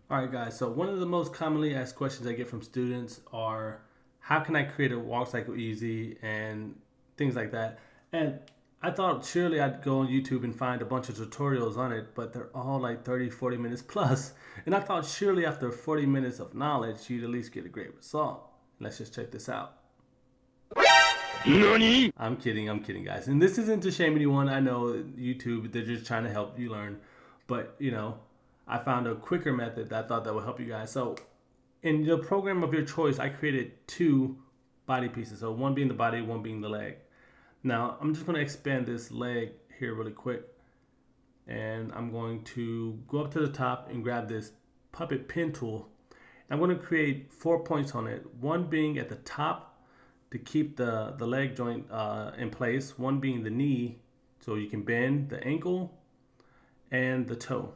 All right, guys. So one of the most commonly asked questions I get from students are, how can I create a walk cycle easy and things like that. And I thought surely I'd go on YouTube and find a bunch of tutorials on it, but they're all like 30, 40 minutes plus. And I thought surely after 40 minutes of knowledge, you'd at least get a great result. Let's just check this out. NANI? I'm kidding, guys. And this isn't to shame anyone. I know YouTube, they're just trying to help you learn. But, I found a quicker method that I thought that would help you guys. So, in the program of your choice, I created two body pieces. So, one being the body, one being the leg. Now, I'm just going to expand this leg here really quick. And I'm going to go up to the top and grab this puppet pin tool. I'm going to create 4 points on it. One being at the top to keep the leg joint in place, one being the knee so you can bend the ankle and the toe.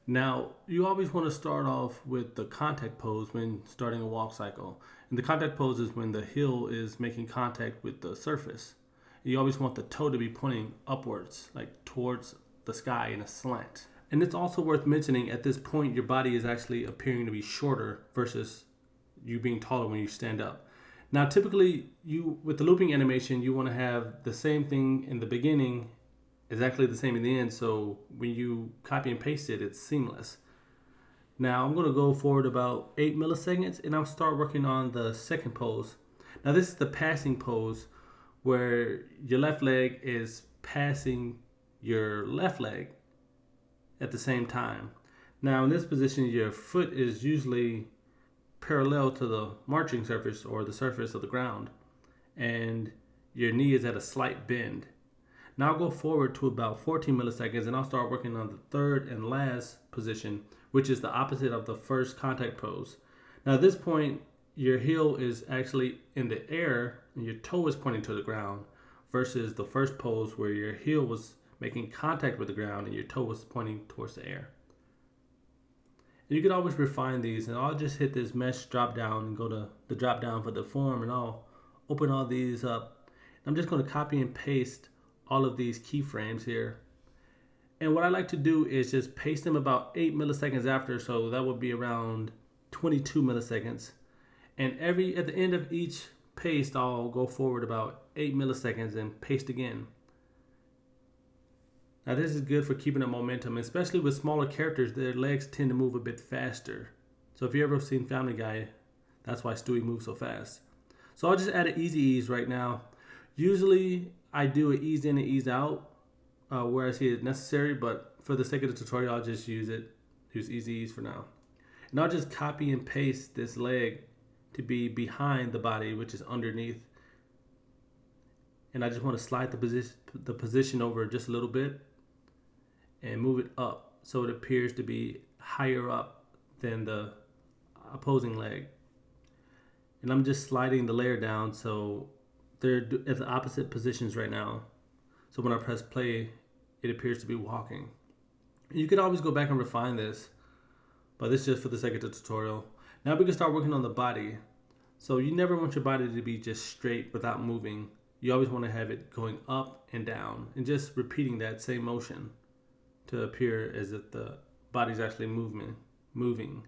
Now, you always want to start off with the contact pose when starting a walk cycle. And the contact pose is when the heel is making contact with the surface. You always want the toe to be pointing upwards, like towards the sky in a slant. And it's also worth mentioning at this point, your body is actually appearing to be shorter versus you being taller when you stand up. Now, typically, you with the looping animation, you want to have the same thing in the beginning, exactly the same in the end. So when you copy and paste it, it's seamless. Now I'm going to go forward about 8 milliseconds, and I'll start working on the second pose. Now this is the passing pose where your left leg is passing your left leg at the same time. Now in this position, your foot is usually parallel to the marching surface or the surface of the ground, and your knee is at a slight bend. Now I'll go forward to about 14 milliseconds and I'll start working on the third and last position, which is the opposite of the first contact pose. Now at this point, your heel is actually in the air and your toe is pointing to the ground versus the first pose where your heel was making contact with the ground and your toe was pointing towards the air. And you can always refine these, and I'll just hit this mesh drop down and go to the drop down for the form, and I'll open all these up. I'm just going to copy and paste all of these keyframes here. And what I like to do is just paste them about 8 milliseconds after, so that would be around 22 milliseconds. And at the end of each paste, I'll go forward about 8 milliseconds and paste again. Now this is good for keeping up momentum, especially with smaller characters. Their legs tend to move a bit faster. So if you ever seen Family Guy, that's why Stewie moves so fast. So I'll just add an easy ease right now. Usually I do an ease in and ease out where I see it necessary, but for the sake of the tutorial, I'll just use easy ease for now. And I'll just copy and paste this leg to be behind the body, which is underneath. And I just want to slide the position over just a little bit and move it up so it appears to be higher up than the opposing leg. And I'm just sliding the layer down so they're at the opposite positions right now. So when I press play, it appears to be walking. You could always go back and refine this, but this is just for the sake of the tutorial. Now we can start working on the body. So you never want your body to be just straight without moving. You always want to have it going up and down and just repeating that same motion to appear as if the body's actually moving.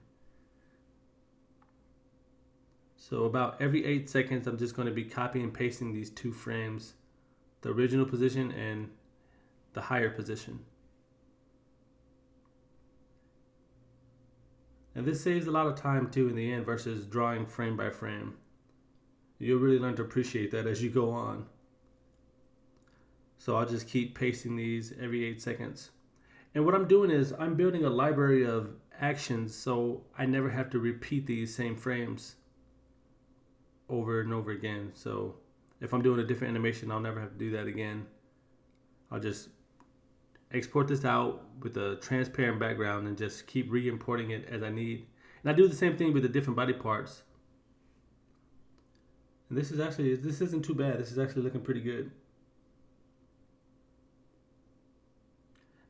So about every 8 seconds, I'm just going to be copying and pasting these two frames, the original position and the higher position. And this saves a lot of time too in the end versus drawing frame by frame. You'll really learn to appreciate that as you go on. So I'll just keep pasting these every 8 seconds. And what I'm doing is I'm building a library of actions so I never have to repeat these same frames over and over again. So if I'm doing a different animation, I'll never have to do that again. I'll just export this out with a transparent background and just keep re-importing it as I need. And I do the same thing with the different body parts. And this isn't too bad. This is actually looking pretty good.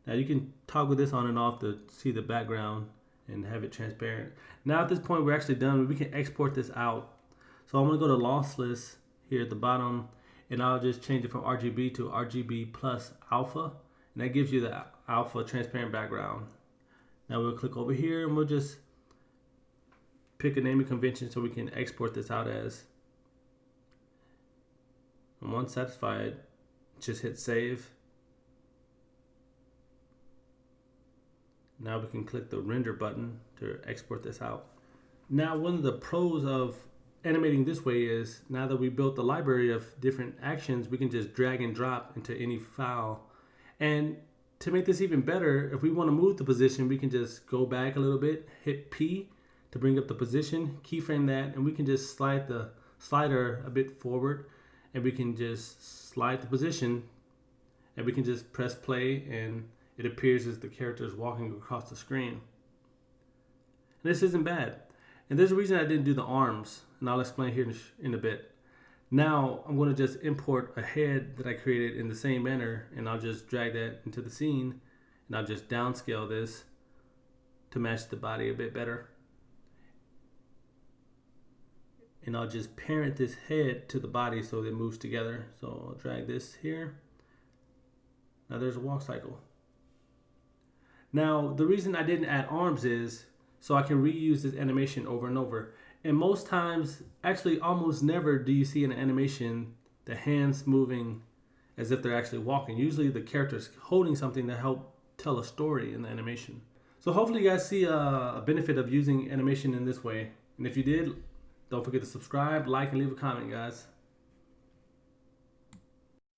Now you can toggle this on and off to see the background and have it transparent. Now at this point we're actually done. We can export this out. So I'm going to go to lossless here at the bottom, and I'll just change it from RGB to RGB plus alpha, and that gives you the alpha transparent background. Now we'll click over here and we'll just pick a naming convention so we can export this out as. And once satisfied, just hit save. Now we can click the render button to export this out. Now one of the pros of animating this way is now that we built the library of different actions, we can just drag and drop into any file. And to make this even better, if we want to move the position, we can just go back a little bit, hit P to bring up the position, keyframe that, and we can just slide the slider a bit forward, and we can just slide the position, and we can just press play, and it appears as the character is walking across the screen. And this isn't bad. And there's a reason I didn't do the arms, and I'll explain here in a bit. Now I'm going to just import a head that I created in the same manner, and I'll just drag that into the scene, and I'll just downscale this to match the body a bit better. And I'll just parent this head to the body so that it moves together. So I'll drag this here. Now there's a walk cycle. Now the reason I didn't add arms is so I can reuse this animation over and over. And most times, actually almost never, do you see in an animation the hands moving as if they're actually walking. Usually the character's holding something to help tell a story in the animation. So hopefully you guys see a benefit of using animation in this way. And if you did, don't forget to subscribe, like, and leave a comment, guys.